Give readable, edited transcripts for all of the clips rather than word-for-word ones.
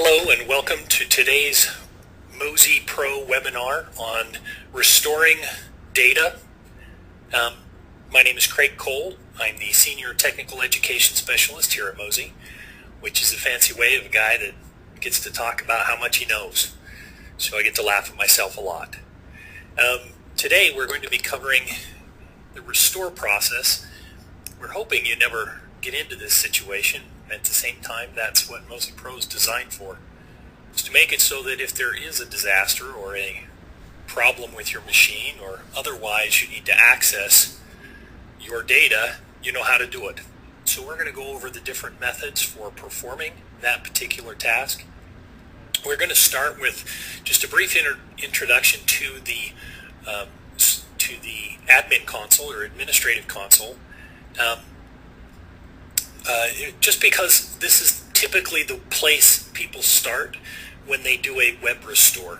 Hello and welcome to today's Mozy Pro webinar on restoring data. My name is Craig Cole. I'm the Senior Technical Education Specialist here at Mozy, which is a fancy way of a guy that gets to talk about how much he knows. So I get to laugh at myself a lot. Today we're going to be covering the restore process. We're hoping you never get into this situation. At the same time, that's what Mozy Pro is designed for, is to make it so that if there is a disaster or a problem with your machine or otherwise you need to access your data, you know how to do it. So we're going to go over the different methods for performing that particular task. We're going to start with just a brief introduction to the admin console or administrative console. Just because this is typically the place people start when they do a web restore.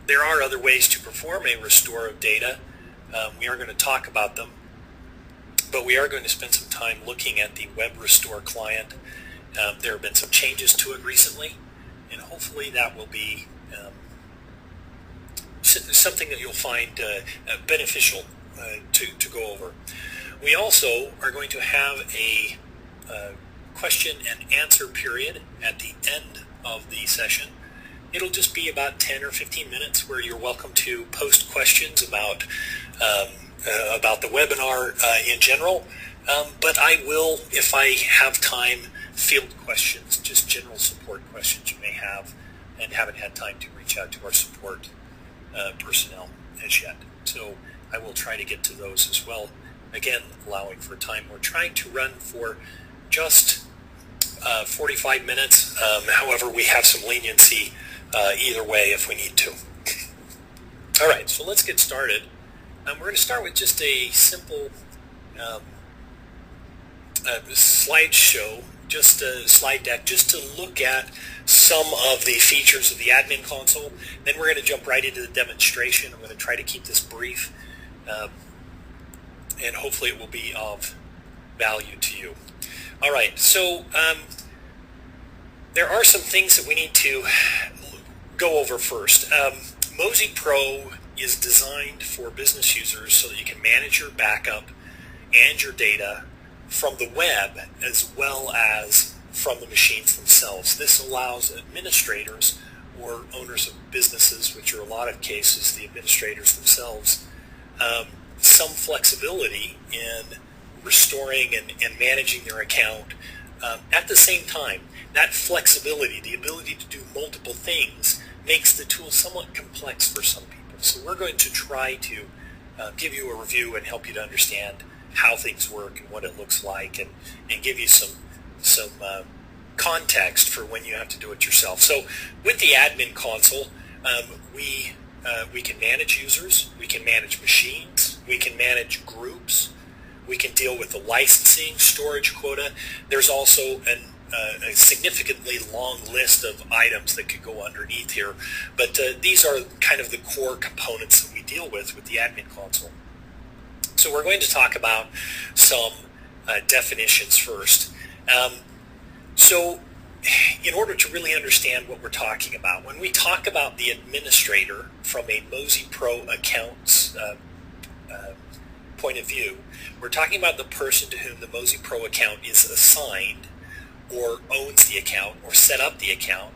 There are other ways to perform a restore of data. We are going to talk about them, but we are going to spend some time looking at the web restore client. There have been some changes to it recently, and hopefully that will be something that you'll find beneficial to go over. We also are going to have a question and answer period at the end of the session. It'll just be about 10 or 15 minutes where you're welcome to post questions about the webinar in general, but I will, if I have time, field questions, just general support questions you may have and haven't had time to reach out to our support personnel as yet. So I will try to get to those as well. Again, allowing for time. We're trying to run for just 45 minutes. However, we have some leniency either way if we need to. All right, so let's get started. We're going to start with just a simple slideshow, just a slide deck, just to look at some of the features of the admin console. Then we're going to jump right into the demonstration. I'm going to try to keep this brief. And hopefully it will be of value to you. All right, so there are some things that we need to go over first. Mozy Pro is designed for business users so that you can manage your backup and your data from the web as well as from the machines themselves. This allows administrators or owners of businesses, which are a lot of cases the administrators themselves, some flexibility in restoring and managing their account. At the same time, that flexibility, the ability to do multiple things, makes the tool somewhat complex for some people. So we're going to try to give you a review and help you to understand how things work and what it looks like, and give you some context for when you have to do it yourself. So with the admin console, we can manage users, we can manage machines, we can manage groups, we can deal with the licensing, storage quota. There's also a significantly long list of items that could go underneath here, but these are kind of the core components that we deal with the admin console. So we're going to talk about some definitions first. So in order to really understand what we're talking about, when we talk about the administrator from a Mozy Pro account's point of view, we're talking about the person to whom the Mozy Pro account is assigned or owns the account or set up the account,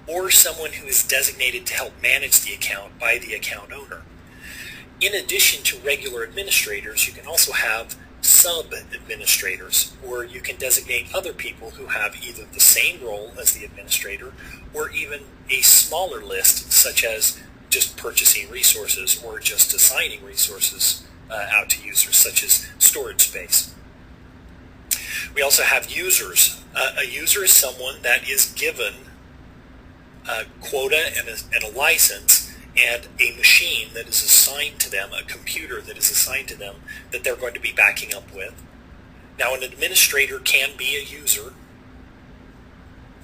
or someone who is designated to help manage the account by the account owner. In addition to regular administrators, you can also have sub-administrators, or you can designate other people who have either the same role as the administrator or even a smaller list, such as just purchasing resources or just assigning resources out to users, such as storage space. We also have users. A user is someone that is given a quota and a license and a machine that is assigned to them, a computer that is assigned to them that they're going to be backing up with. Now, an administrator can be a user,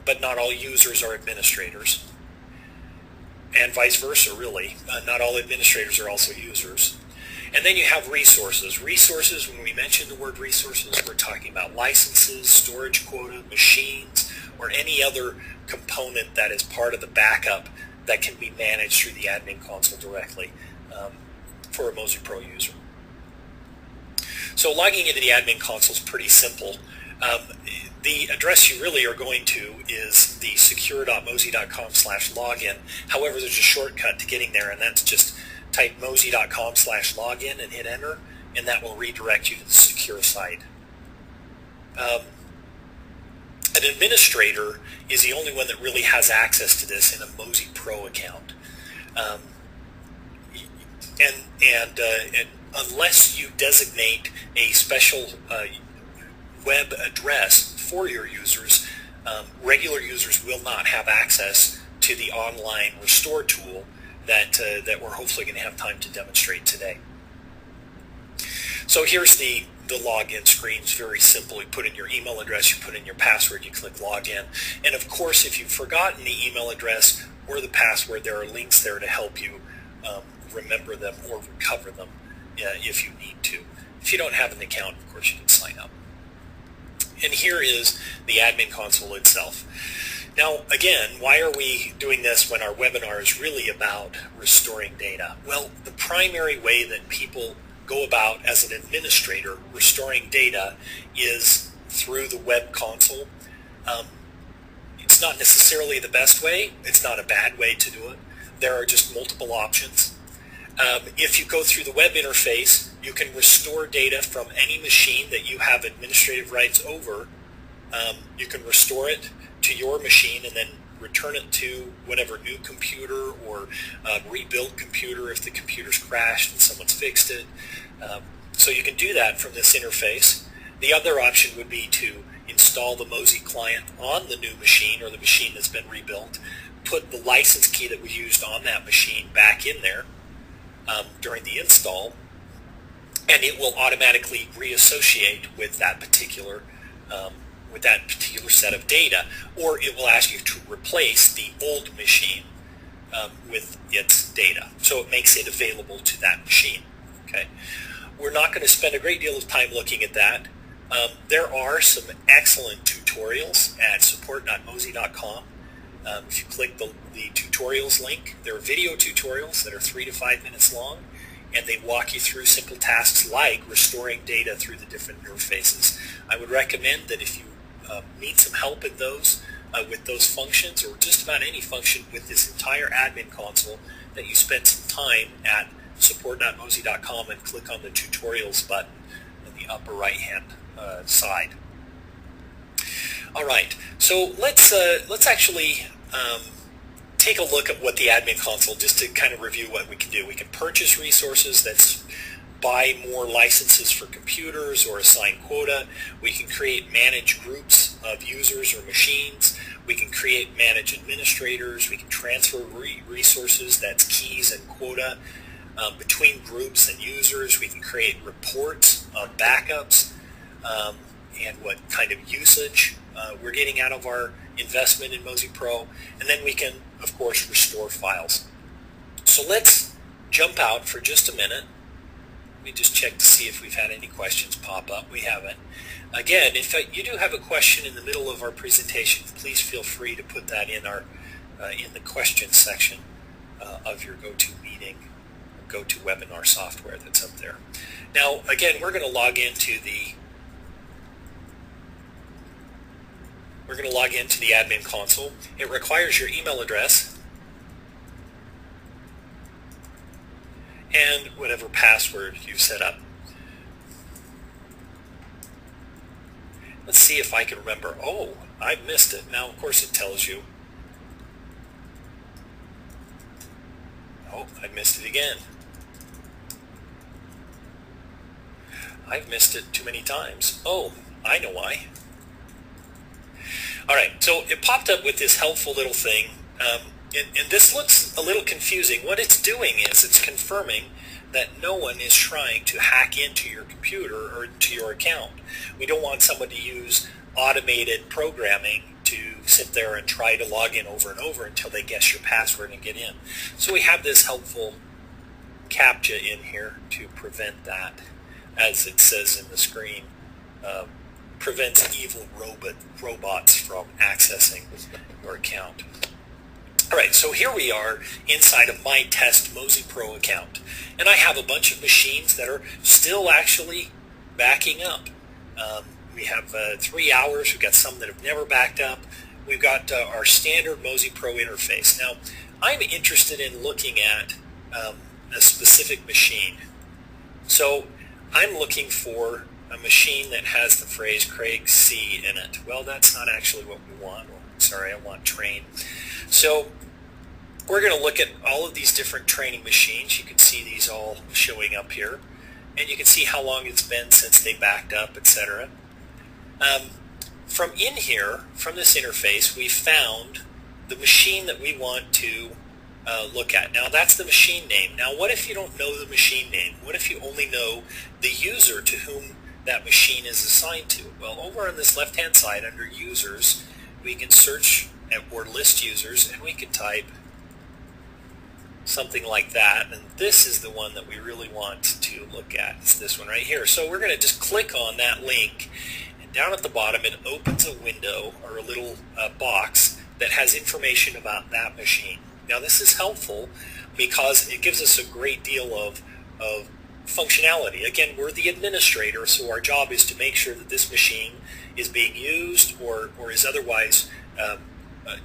but not all users are administrators. And vice versa, really. Not all administrators are also users. And then you have resources. Resources, when we mention the word resources, we're talking about licenses, storage quota, machines, or any other component that is part of the backup that can be managed through the admin console directly for a Mozy Pro user. So logging into the admin console is pretty simple. The address you really are going to is the secure.mozy.com/login. However, there's a shortcut to getting there, and that's just type mozy.com/login and hit enter, and that will redirect you to the secure site. An administrator is the only one that really has access to this in a Mozy Pro account. And unless you designate a special web address for your users, regular users will not have access to the online restore tool that we're hopefully going to have time to demonstrate today. So here's the login screen. It's very simple. You put in your email address, you put in your password, you click login. And of course, if you've forgotten the email address or the password, there are links there to help you remember them or recover them if you need to. If you don't have an account, of course, you can sign up. And here is the admin console itself. Now, again, why are we doing this when our webinar is really about restoring data? Well, the primary way that people go about as an administrator restoring data is through the web console. It's not necessarily the best way. It's not a bad way to do it. There are just multiple options. If you go through the web interface, you can restore data from any machine that you have administrative rights over. You can restore it to your machine and then return it to whatever new computer or rebuilt computer if the computer's crashed and someone's fixed it. So you can do that from this interface. The other option would be to install the Mozy client on the new machine or the machine that's been rebuilt, put the license key that we used on that machine back in there during the install, and it will automatically reassociate with that particular set of data, or it will ask you to replace the old machine with its data. So it makes it available to that machine. Okay, we're not going to spend a great deal of time looking at that. There are some excellent tutorials at support.mozy.com. If you click the tutorials link, there are video tutorials that are 3 to 5 minutes long, and they walk you through simple tasks like restoring data through the different interfaces. I would recommend that if you need some help in those with those functions, or just about any function with this entire admin console, that you spend some time at support.mozy.com and click on the tutorials button in the upper right hand side. All right, so let's actually take a look at what the admin console, just to kind of review what we can do. We can purchase resources. That's buy more licenses for computers or assign quota. We can manage groups of users or machines. We can manage administrators. We can transfer resources, that's keys and quota, between groups and users. We can create reports of backups and what kind of usage we're getting out of our investment in Mozy Pro. And then we can, of course, restore files. So let's jump out for just a minute. Let me just check to see if we've had any questions pop up. We haven't. Again, if you do have a question in the middle of our presentation, please feel free to put that in the questions section of your GoToMeeting, GoToWebinar software that's up there. Now, again, we're going to log into the admin console. It requires your email address and whatever password you've set up. Let's see if I can remember. Oh, I missed it. Now, of course, it tells you. Oh, I missed it again. I've missed it too many times. Oh, I know why. All right, so it popped up with this helpful little thing. And this looks a little confusing. What it's doing is it's confirming that no one is trying to hack into your computer or to your account. We don't want someone to use automated programming to sit there and try to log in over and over until they guess your password and get in. So we have this helpful CAPTCHA in here to prevent that, as it says in the screen. Prevents evil robots from accessing your account. All right, so here we are inside of my test Mozy Pro account, and I have a bunch of machines that are still actually backing up. We have 3 hours. We've got some that have never backed up. We've got our standard Mozy Pro interface. Now, I'm interested in looking at a specific machine. So I'm looking for a machine that has the phrase Craig C in it. Well, that's not actually what we want. Sorry, I want train. So we're going to look at all of these different training machines. You can see these all showing up here. And you can see how long it's been since they backed up, etc. From in here, from this interface, we found the machine that we want to look at. Now, that's the machine name. Now, what if you don't know the machine name? What if you only know the user to whom that machine is assigned to? Well, over on this left-hand side under users, we can search or list users, and we can type something like that, and this is the one that we really want to look at. It's this one right here. So we're going to just click on that link, and down at the bottom it opens a window or a little box that has information about that machine. Now, this is helpful because it gives us a great deal of functionality. Again, we're the administrator, so our job is to make sure that this machine is being used or is otherwise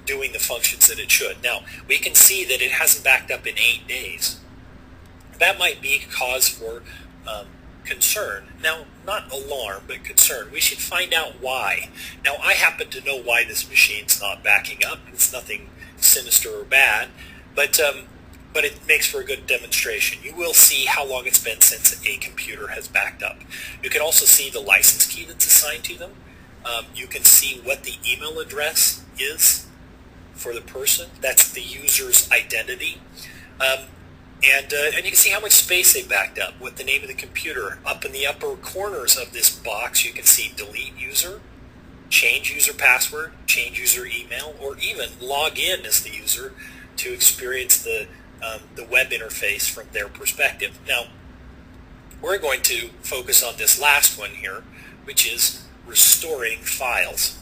doing the functions that it should. Now, we can see that it hasn't backed up in 8 days. That might be cause for concern. Now, not alarm, but concern. We should find out why. Now, I happen to know why this machine's not backing up. It's nothing sinister or bad, but it makes for a good demonstration. You will see how long it's been since a computer has backed up. You can also see the license key that's assigned to them. You can see what the email address is for the person. That's the user's identity. And you can see how much space they backed up, what the name of the computer. Up in the upper corners of this box, you can see delete user, change user password, change user email, or even log in as the user to experience the web interface from their perspective. Now, we're going to focus on this last one here, which is restoring files.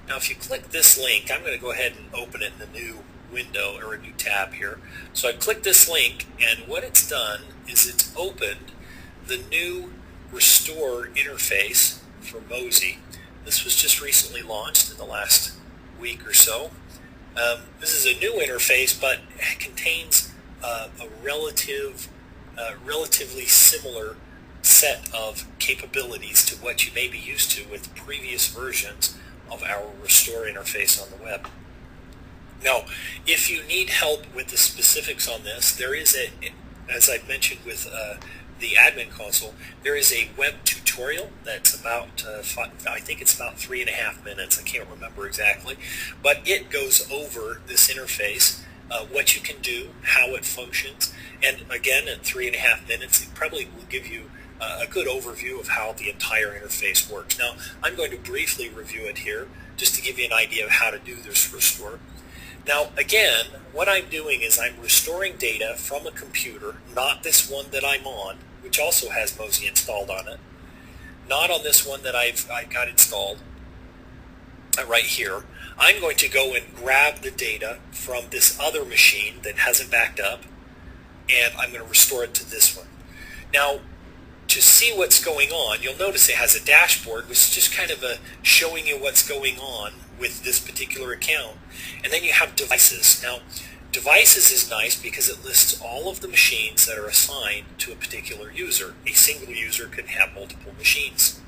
Now, if you click this link, I'm going to go ahead and open it in a new window or a new tab here. So I click this link, and what it's done is it's opened the new restore interface for Mozy. This was just recently launched in the last week or so. This is a new interface, but it contains a relatively similar set of capabilities to what you may be used to with previous versions of our restore interface on the web. Now, if you need help with the specifics on this, there is as I've mentioned with the admin console, there is a web tutorial that's about, I think it's about 3.5 minutes, I can't remember exactly, but it goes over this interface, what you can do, how it functions, and again, at 3.5 minutes, it probably will give you a good overview of how the entire interface works. Now, I'm going to briefly review it here, just to give you an idea of how to do this restore. Now, again, what I'm doing is I'm restoring data from a computer, not this one that I'm on, which also has Mozy installed on it, not on this one that I've got installed right here. I'm going to go and grab the data from this other machine that hasn't backed up, and I'm going to restore it to this one. Now, to see what's going on, you'll notice it has a dashboard, which is just kind of showing you what's going on with this particular account. And then you have devices. Now, devices is nice because it lists all of the machines that are assigned to a particular user. A single user can have multiple machines.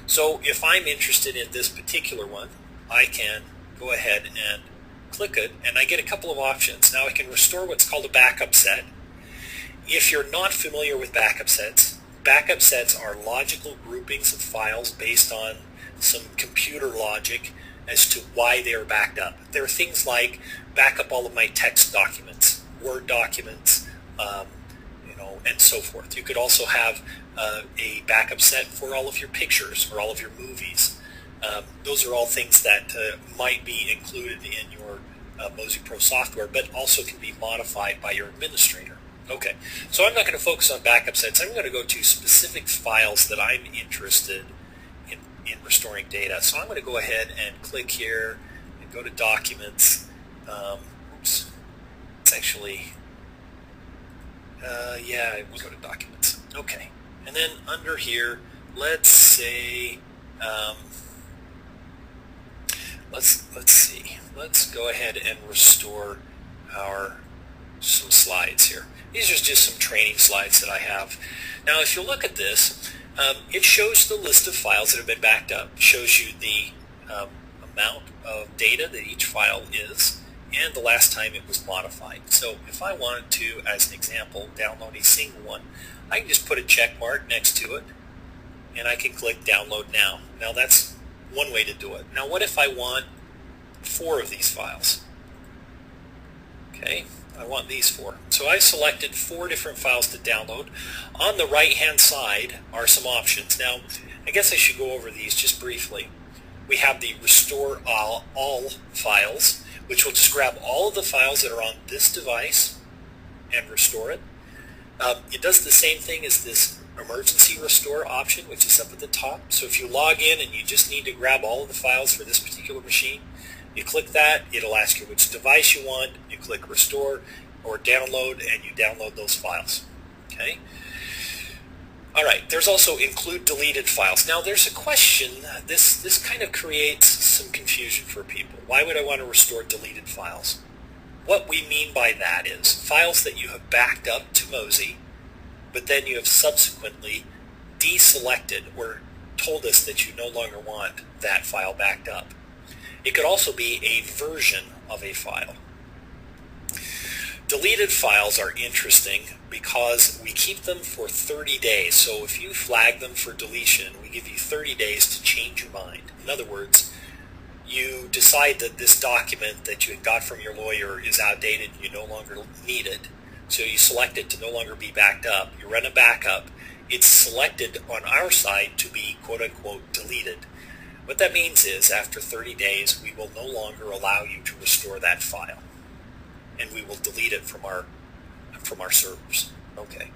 So if I'm interested in this particular one, I can go ahead and click it, and I get a couple of options. Now I can restore what's called a backup set. If you're not familiar with backup sets are logical groupings of files based on some computer logic as to why they are backed up. There are things like back up all of my text documents, Word documents, and so forth. You could also have a backup set for all of your pictures or all of your movies. Those are all things that might be included in your Mozy Pro software, but also can be modified by your administrator. Okay, so I'm not going to focus on backup sets. I'm going to go to specific files that I'm interested in restoring data. So I'm going to go ahead and click here and go to Documents. Oops, it's actually, yeah, we'll go to Documents. Okay, and then under here, let's say, let's see. Let's go ahead and restore some slides here. These are just some training slides that I have. Now, if you look at this, it shows the list of files that have been backed up. It shows you the amount of data that each file is and the last time it was modified. So if I wanted to, as an example, download a single one, I can just put a check mark next to it and I can click Download Now. Now that's one way to do it. Now what if I want 4 of these files? Okay, I want these 4. So I selected 4 different files to download. On the right hand side are some options. Now I guess I should go over these just briefly. We have the Restore All files, which will just grab all of the files that are on this device and restore it. It does the same thing as this Emergency Restore option, which is up at the top. So if you log in and you just need to grab all of the files for this particular machine, you click that, it'll ask you which device you want, you click Restore or Download, and you download those files. Okay? Alright, there's also Include Deleted Files. Now there's a question, this kind of creates some confusion for people. Why would I want to restore deleted files? What we mean by that is files that you have backed up to Mozy, but then you have subsequently deselected or told us that you no longer want that file backed up. It could also be a version of a file. Deleted files are interesting because we keep them for 30 days. So if you flag them for deletion, we give you 30 days to change your mind. In other words, you decide that this document that you had got from your lawyer is outdated and you no longer need it. So you select it to no longer be backed up. You run a backup. It's selected on our side to be quote-unquote deleted. What that means is after 30 days, we will no longer allow you to restore that file. And we will delete it from our servers. Okay.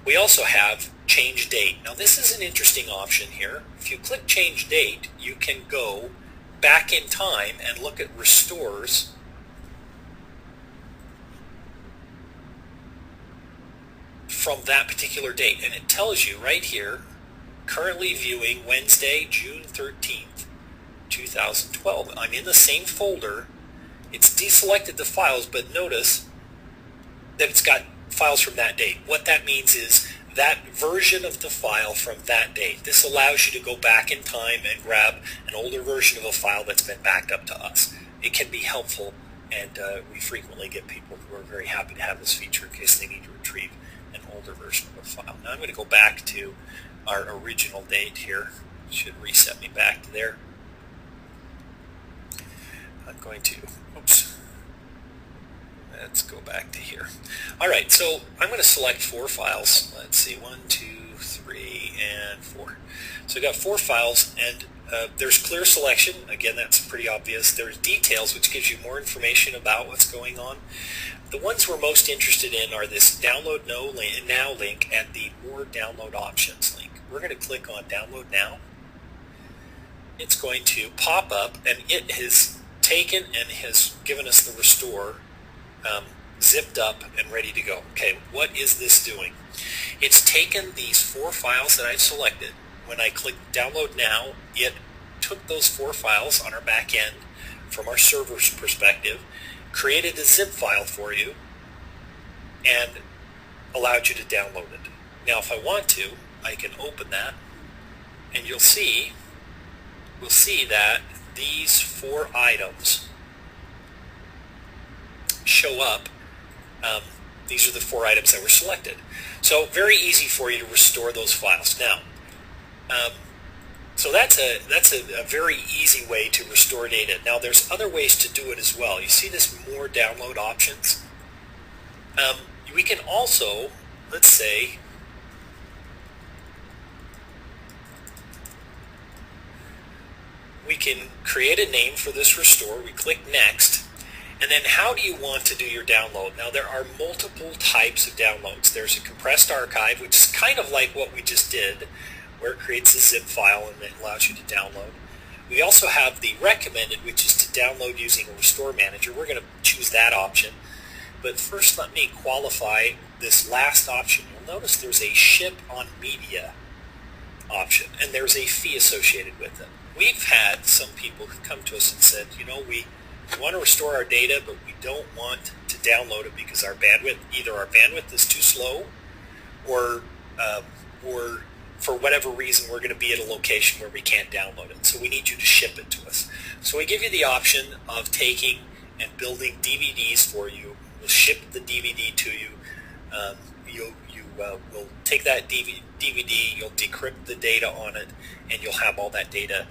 We also have Change Date. Now this is an interesting option here. If you click Change Date, you can go back in time and look at restores from that particular date. And it tells you right here, currently viewing Wednesday, June 13th, 2012. I'm in the same folder. It's deselected the files, but notice that it's got files from that date. What that means is that version of the file from that date. This allows you to go back in time and grab an older version of a file that's been backed up to us. It can be helpful, and we frequently get people who are very happy to have this feature in case they need to retrieve an older version of a file. Now I'm going to go back to our original date here. It should reset me back to there. I'm going to, oops, let's go back to here. Alright, so I'm going to select 4 files. Let's see, 1, 2, 3, and 4. So I've got 4 files, and there's clear selection. Again, that's pretty obvious. There's details, which gives you more information about what's going on. The ones we're most interested in are this Download Now link and the More Download Options link. We're going to click on Download Now. It's going to pop up, and it has taken and has given us the restore zipped up and ready to go. Okay, what is this doing? It's taken these 4 files that I've selected. When I click Download Now, it took those 4 files on our back end from our server's perspective, created a zip file for you, and allowed you to download it. Now if I want to, I can open that, and we'll see that these 4 items show up. These are the 4 items that were selected. So very easy for you to restore those files. Now, so that's a very easy way to restore data. Now there's other ways to do it as well. You see this More Download Options? We can also, let's say, we can create a name for this restore. We click Next, And then how do you want to do your download? Now there are multiple types of downloads. There's a compressed archive, which is kind of like what we just did, where it creates a zip file and it allows you to download. We also have the recommended, which is to download using a restore manager. We're going to choose that option. But first let me qualify this last option. You'll notice there's a ship on media option, and there's a fee associated with it. We've had some people who come to us and said, we want to restore our data, but we don't want to download it because either our bandwidth is too slow, or for whatever reason we're going to be at a location where we can't download it. So we need you to ship it to us. So we give you the option of taking and building DVDs for you. We'll ship the DVD to you. We'll take that DVD, you'll decrypt the data on it, and you'll have all that data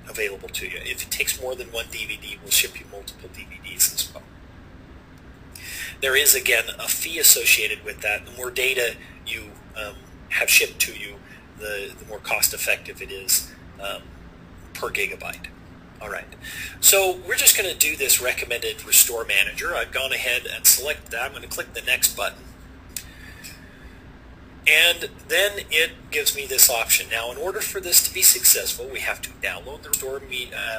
available to you. If it takes more than one DVD, we'll ship you multiple DVDs as well. There is, again, a fee associated with that. The more data you have shipped to you, the more cost-effective it is per gigabyte. All right, so we're just going to do this recommended restore manager. I've gone ahead and selected that. I'm going to click the next button. And then it gives me this option. Now, in order for this to be successful, we have to download the restore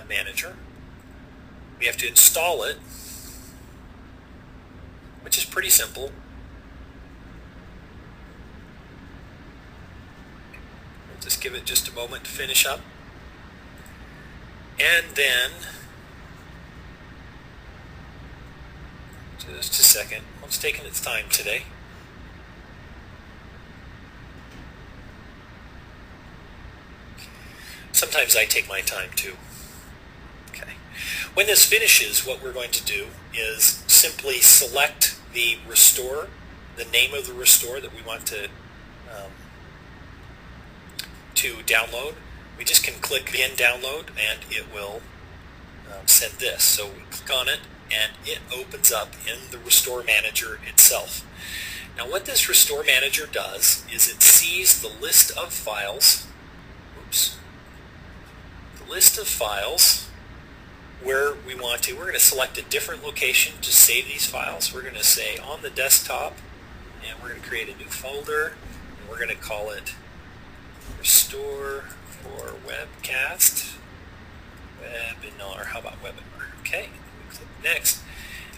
manager. We have to install it, which is pretty simple. We'll just give it just a moment to finish up. And then, just a second, it's taking its time today. Sometimes I take my time too. Okay. When this finishes, what we're going to do is simply select the restore, the name of the restore that we want to download. We just can click begin download and it will send this. So we click on it and it opens up in the restore manager itself. Now what this restore manager does is it sees the list of files. List of files where we want to. We're going to select a different location to save these files. We're going to say on the desktop, and we're going to create a new folder, and we're going to call it Restore for Webcast, Webinar. How about Webinar? Okay, we click Next.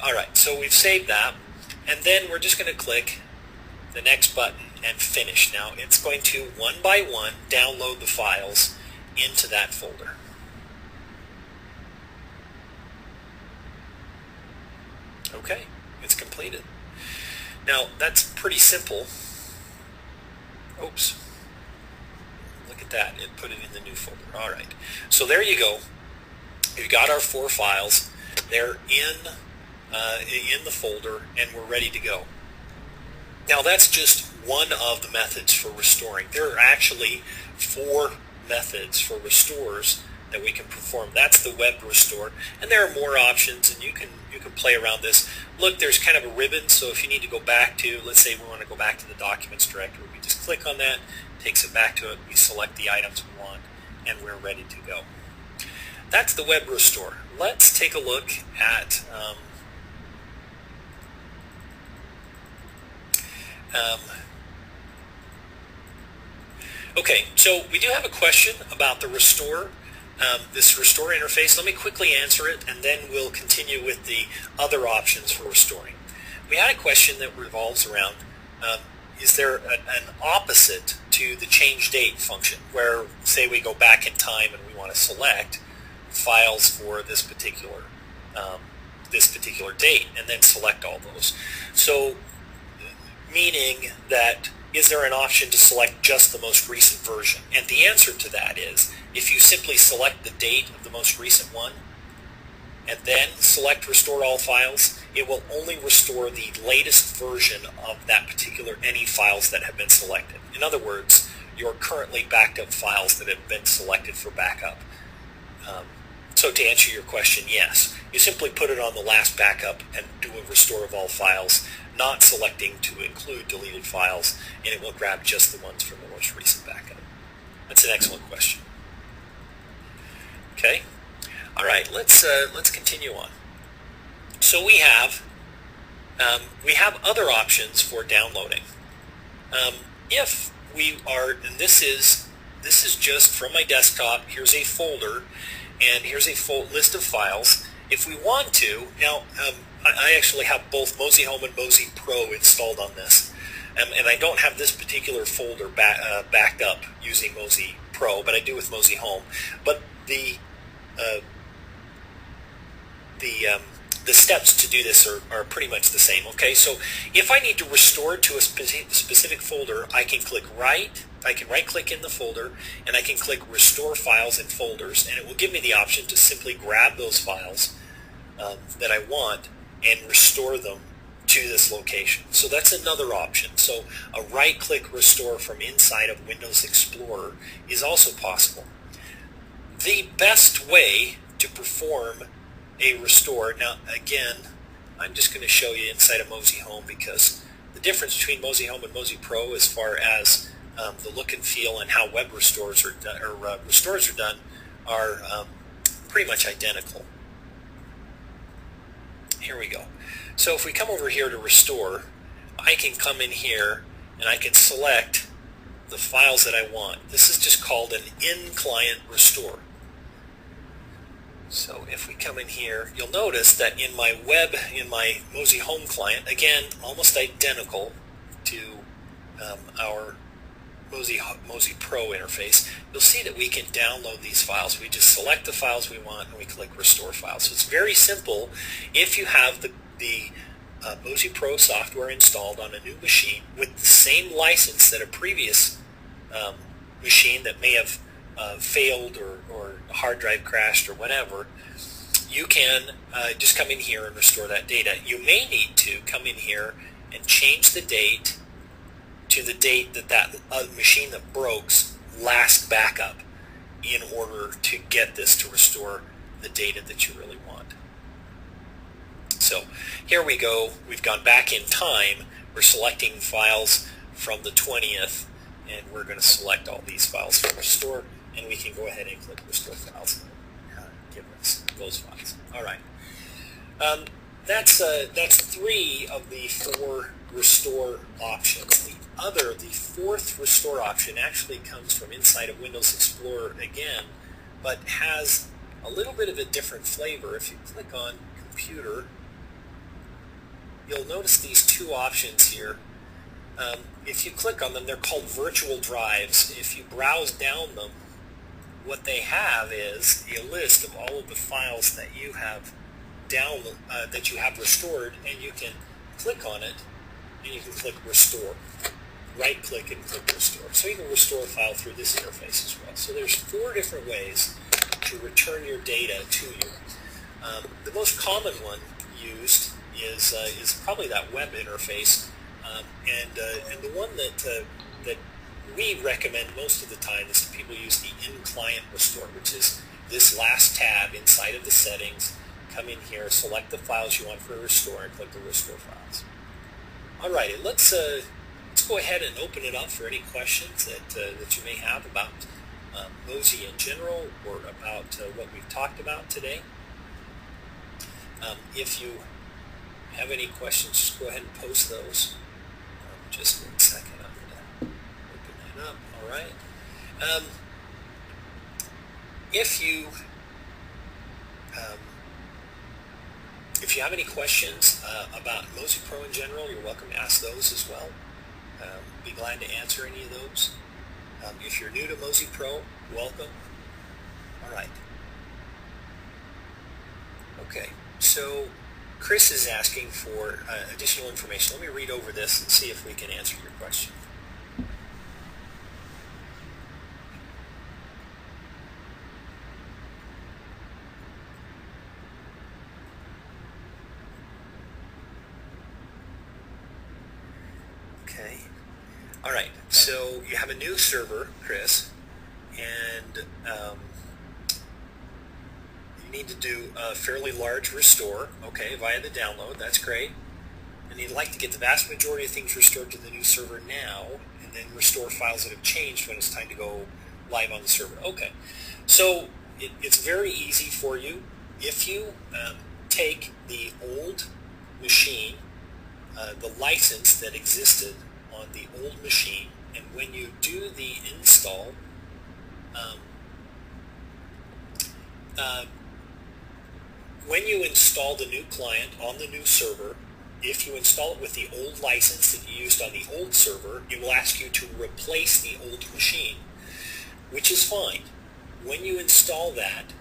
All right, so we've saved that, and then we're just going to click the next button and Finish. Now it's going to one by one download the files into that folder. Okay, it's completed. Now that's pretty simple. Oops. Look at that, it put it in the new folder. All right, so there you go. We've got our 4 files. They're in the folder and we're ready to go. Now that's just one of the methods for restoring. There are actually 4 methods for restores that we can perform. That's the web restore, and there are more options, and you can play around this. Look, there's kind of a ribbon, so if you need to go back to, let's say we want to go back to the documents directory, we just click on that, takes it back to it, we select the items we want, and we're ready to go. That's the web restore. Let's take a look at okay, so we do have a question about the restore, this restore interface. Let me quickly answer it, and then we'll continue with the other options for restoring. We had a question that revolves around, is there an opposite to the change date function, where, say, we go back in time and we want to select files for this particular date, and then select all those. So, meaning that, is there an option to select just the most recent version? And the answer to that is, if you simply select the date of the most recent one, and then select Restore All Files, it will only restore the latest version of that particular any files that have been selected. In other words, your currently backed up files that have been selected for backup. So to answer your question, yes. You simply put it on the last backup and do a Restore of All Files, not selecting to include deleted files, and it will grab just the ones from the most recent backup. That's an excellent question. Okay. All right, let's continue on. So we have other options for downloading. If we are, and this is just from my desktop. Here's a folder, and here's a list of files. If we want to, now I actually have both Mozy Home and Mozy Pro installed on this, and I don't have this particular folder backed up using Mozy Pro, but I do with Mozy Home. But the steps to do this are pretty much the same. Okay, so if I need to restore it to a specific folder, I can right-click in the folder, and I can click Restore Files and Folders, and it will give me the option to simply grab those files that I want and restore them to this location. So that's another option. So a right-click restore from inside of Windows Explorer is also possible. The best way to perform a restore, now again, I'm just going to show you inside of Mozy Home, because the difference between Mozy Home and Mozy Pro as far as the look and feel and how web restores are done, are pretty much identical. Here we go. So if we come over here to restore, I can come in here and I can select the files that I want. This is just called an in-client restore. So if we come in here, you'll notice that in my Mozy Home client, again, almost identical to our Mozy Pro interface, you'll see that we can download these files. We just select the files we want and we click Restore Files. So it's very simple if you have the Mozy Pro software installed on a new machine with the same license that a previous machine that may have failed or a hard drive crashed or whatever. You can just come in here and restore that data. You may need to come in here and change the date to the date that machine that broke's last backup in order to get this to restore the data that you really want. So here we go. We've gone back in time. We're selecting files from the 20th, and we're going to select all these files from restore, and we can go ahead and click Restore Files and give us those files. All right. That's 3 of the 4 restore options. The fourth restore option actually comes from inside of Windows Explorer again, but has a little bit of a different flavor. If you click on Computer, you'll notice these 2 options here. If you click on them, they're called virtual drives. If you browse down them, what they have is a list of all of the files that you have that you have restored, and you can click on it and you can click Restore. Right click and click Restore. So you can restore a file through this interface as well. So there's 4 different ways to return your data to you. The most common one used is probably that web interface, and the one that we recommend most of the time is that people use the in-client restore, which is this last tab inside of the settings. Come in here, select the files you want for a restore, and click the Restore Files. All right, let's go ahead and open it up for any questions that you may have about Mozy in general, or about what we've talked about today. If you have any questions, just go ahead and post those. Just 1 second, I'm going to open that up. All right. If you have any questions about Mozy Pro in general, you're welcome to ask those as well. Be glad to answer any of those. If you're new to Mozy Pro, welcome. All right. Okay, so Chris is asking for additional information. Let me read over this and see if we can answer your question. Okay. All right, so you have a new server, Chris, and you need to do a fairly large restore, okay, via the download. That's great. And you'd like to get the vast majority of things restored to the new server now, and then restore files that have changed when it's time to go live on the server. Okay, so it's very easy for you. If you take the old machine, the license that existed on the old machine, and when you do the install, when you install the new client on the new server, if you install it with the old license that you used on the old server, it will ask you to replace the old machine, which is fine. When you install that,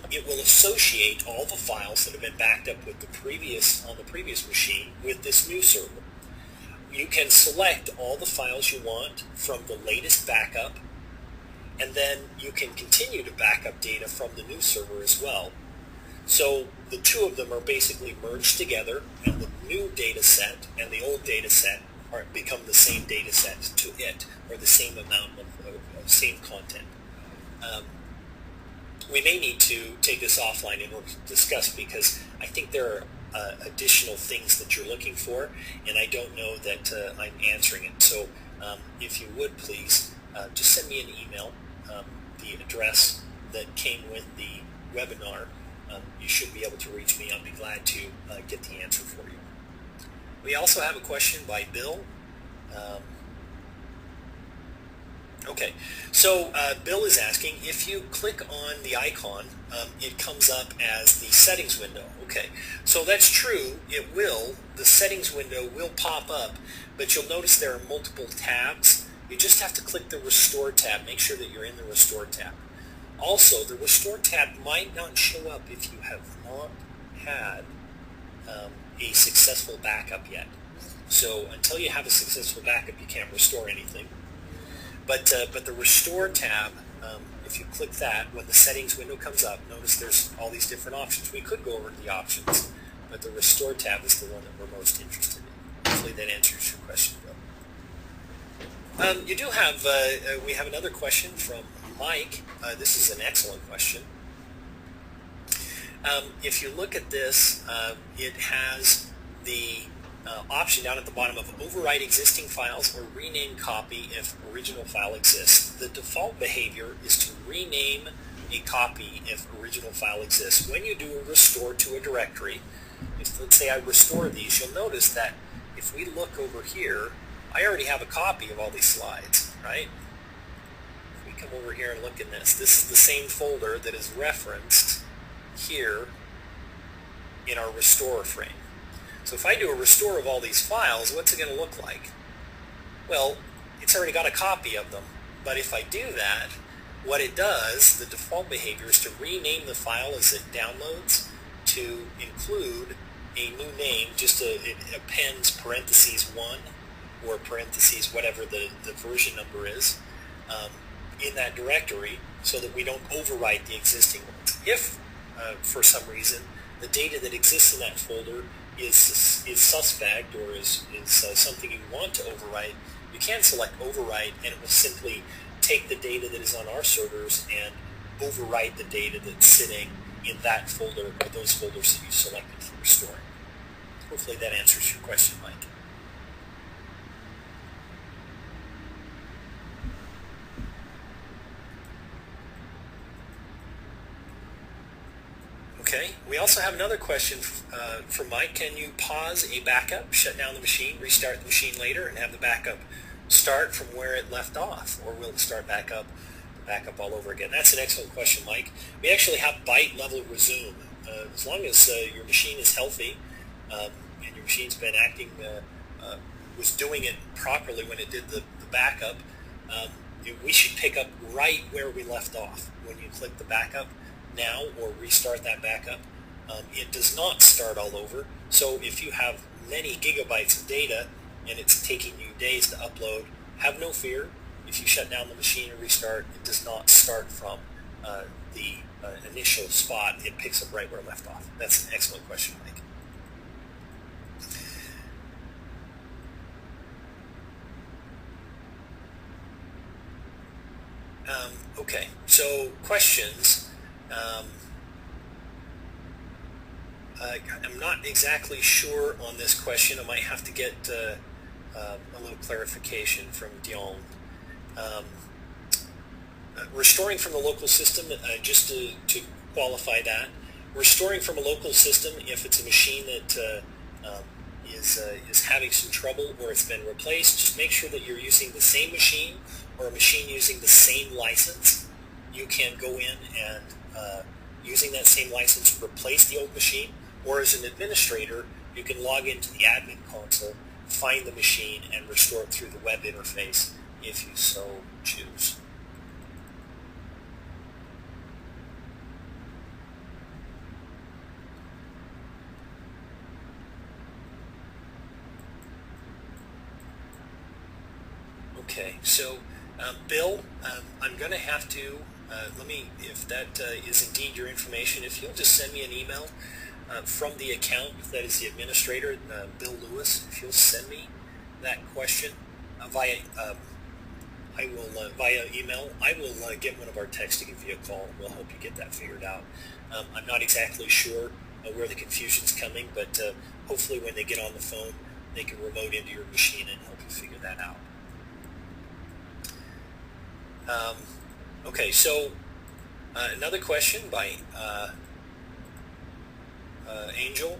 it will associate all the files that have been backed up with on the previous machine with this new server. You can select all the files you want from the latest backup, and then you can continue to back up data from the new server as well. So the two of them are basically merged together, and the new data set and the old data set become the same data set to it, or the same amount of same content. We may need to take this offline in order to discuss, because I think there are additional things that you're looking for, and I don't know that I'm answering it. So if you would please, just send me an email, the address that came with the webinar. You should be able to reach me. I'll be glad to get the answer for you. We also have a question by Bill. Okay, so Bill is asking, if you click on the icon, it comes up as the settings window. Okay, so that's true, it will. The settings window will pop up, but you'll notice there are multiple tabs. You just have to click the Restore tab. Make sure that you're in the Restore tab. Also, the Restore tab might not show up if you have not had a successful backup yet. So until you have a successful backup, you can't restore anything. But the Restore tab, if you click that, when the settings window comes up, notice there's all these different options. We could go over the options, but the Restore tab is the one that we're most interested in. Hopefully that answers your question, Bill. You do have, we have another question from Mike. This is an excellent question. If you look at this, it has the option down at the bottom of overwrite existing files or rename copy if original file exists. The default behavior is to rename a copy if original file exists. When you do a restore to a directory, if let's say I restore these, you'll notice that if we look over here, I already have a copy of all these slides, right? If we come over here and look in this is the same folder that is referenced here in our restore frame. So if I do a restore of all these files, what's it going to look like? Well, it's already got a copy of them. But if I do that, what it does, the default behavior, is to rename the file as it downloads to include a new name. Just it appends parentheses 1 or parentheses whatever the version number is in that directory, so that we don't overwrite the existing ones. If, for some reason, the data that exists in that folder is suspect or is something you want to overwrite, you can select overwrite, and it will simply take the data that is on our servers and overwrite the data that's sitting in that folder or those folders that you selected for restoring. Hopefully that answers your question, Mike. Okay, we also have another question from Mike. Can you pause a backup, shut down the machine, restart the machine later, and have the backup start from where it left off? Or will it start back up all over again? That's an excellent question, Mike. We actually have byte level resume. As long as your machine is healthy and your machine's been acting, was doing it properly when it did the backup, we should pick up right where we left off when you click the backup now or restart that backup. It does not start all over. So if you have many gigabytes of data and it's taking you days to upload, have no fear. If you shut down the machine and restart, it does not start from the initial spot. It picks up right where it left off. That's an excellent question, Mike. Okay, so questions. I'm not exactly sure on this question. I might have to get a little clarification from Dion. Restoring from the local system, just to qualify that, Restoring from a local system, if it's a machine that is having some trouble or it's been replaced, just make sure that you're using the same machine or a machine using the same license. You can go in and using that same license replace the old machine, or as an administrator you can log into the admin console, find the machine, and restore it through the web interface if you so choose. Okay, so Bill, I'm going to have to, if that is indeed your information, if you'll just send me an email from the account, if that is the administrator, Bill Lewis, if you'll send me that question via email, I will get one of our techs to give you a call, and we'll help you get that figured out. I'm not exactly sure where the confusion's coming, but hopefully when they get on the phone, they can remote into your machine and help you figure that out. Okay, so another question by Angel.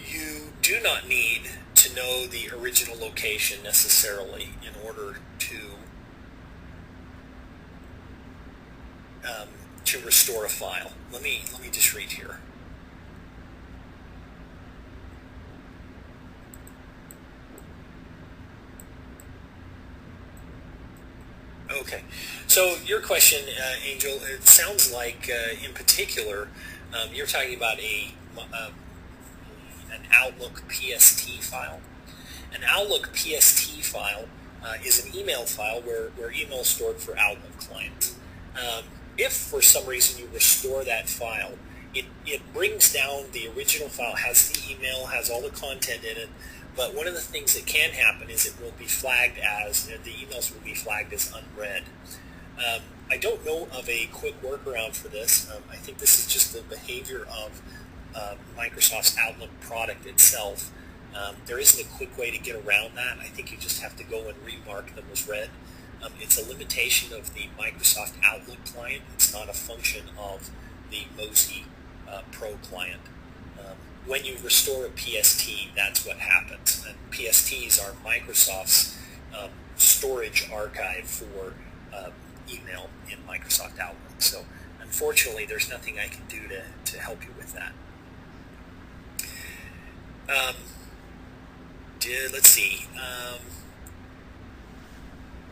You do not need to know the original location necessarily in order to restore a file. Let me just read here. Okay, so your question, Angel, it sounds like in particular you're talking about an Outlook PST file. An Outlook PST file is an email file where email is stored for Outlook clients. If for some reason you restore that file, it brings down the original file, has the email, has all the content in it, but one of the things that can happen is it will be flagged as, the emails will be flagged as unread. I don't know of a quick workaround for this. I think this is just the behavior of Microsoft's Outlook product itself. There isn't a quick way to get around that. I think you just have to go and remark them as read. It's a limitation of the Microsoft Outlook client. It's not a function of the Mozy Pro client. When you restore a PST, that's what happens. And PSTs are Microsoft's storage archive for email in Microsoft Outlook. So unfortunately, there's nothing I can do to help you with that. Let's see.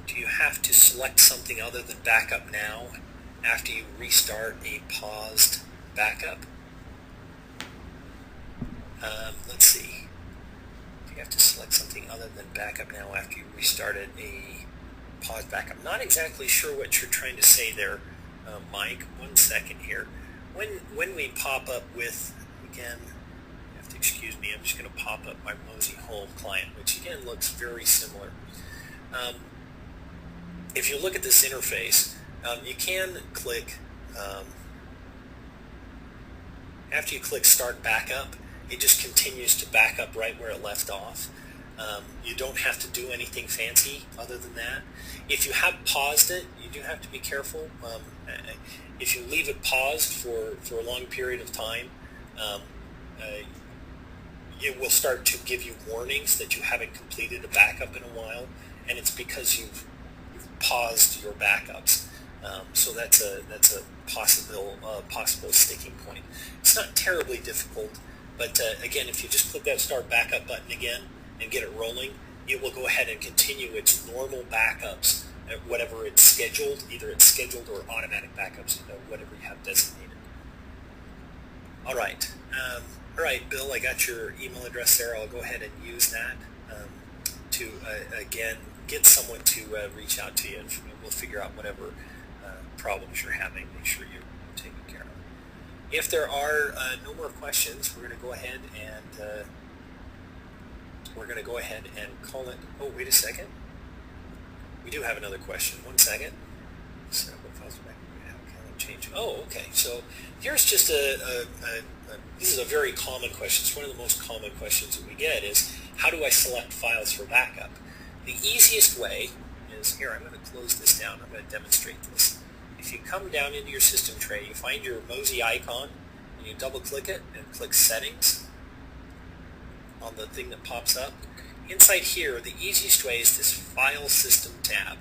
Do you have to select something other than backup now after you restart a paused backup? Let's see. Do you have to select something other than backup now after you restarted a paused backup? Not exactly sure what you're trying to say there, Mike. 1 second here. When we pop up with, again, you have to excuse me, I'm just going to pop up my Mozy Home client, which again looks very similar. If you look at this interface, you can click, after you click Start Backup, it just continues to back up right where it left off. You don't have to do anything fancy other than that. If you have paused it, you do have to be careful. If you leave it paused for a long period of time, it will start to give you warnings that you haven't completed a backup in a while, and it's because you've paused your backups. So that's a possible sticking point. It's not terribly difficult, but again, if you just click that Start Backup button again and get it rolling, it will go ahead and continue its normal backups at whatever it's scheduled. Either it's scheduled or automatic backups, whatever you have designated. All right, Bill, I got your email address there. I'll go ahead and use that to again get someone to reach out to you, and we'll figure out whatever problems you're having. Make sure you're taken care of. If there are no more questions, we're going to go ahead and call it. Oh, wait a second. We do have another question. 1 second. So change. Oh, okay. So here's just this is a very common question. It's one of the most common questions that we get is, how do I select files for backup? The easiest way is, here, I'm going to close this down. I'm going to demonstrate this. The if you come down into your system tray, you find your Mozy icon, and you double click it and click Settings on the thing that pops up. Inside here, the easiest way is this File System tab.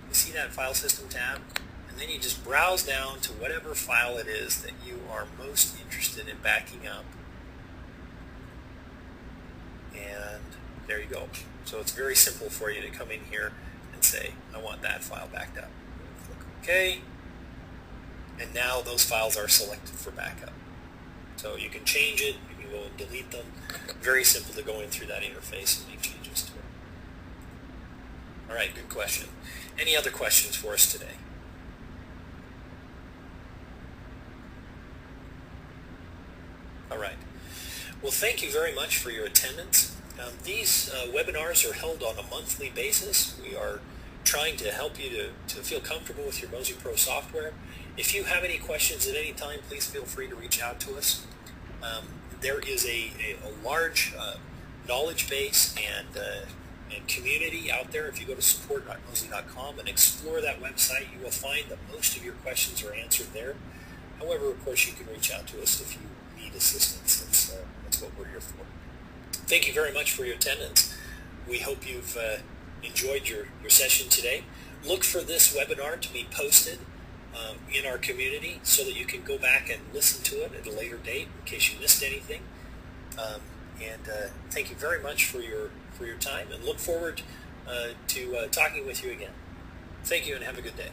You see that File System tab? And then you just browse down to whatever file it is that you are most interested in backing up. And there you go. So it's very simple for you to come in here and say, I want that file backed up. Click OK. And now those files are selected for backup. So you can change it, you can go and delete them. Very simple to go in through that interface and make changes to it. All right, good question. Any other questions for us today? All right. Well, thank you very much for your attendance. These webinars are held on a monthly basis. We are trying to help you to feel comfortable with your Mozy Pro software. If you have any questions at any time, please feel free to reach out to us. There is a large knowledge base and community out there. If you go to support.mozy.com and explore that website, you will find that most of your questions are answered there. However, of course, you can reach out to us if you need assistance. That's what we're here for. Thank you very much for your attendance. We hope you've enjoyed your session today. Look for this webinar to be posted in our community so that you can go back and listen to it at a later date in case you missed anything. Thank you very much for your time, and look forward to talking with you again. Thank you and have a good day.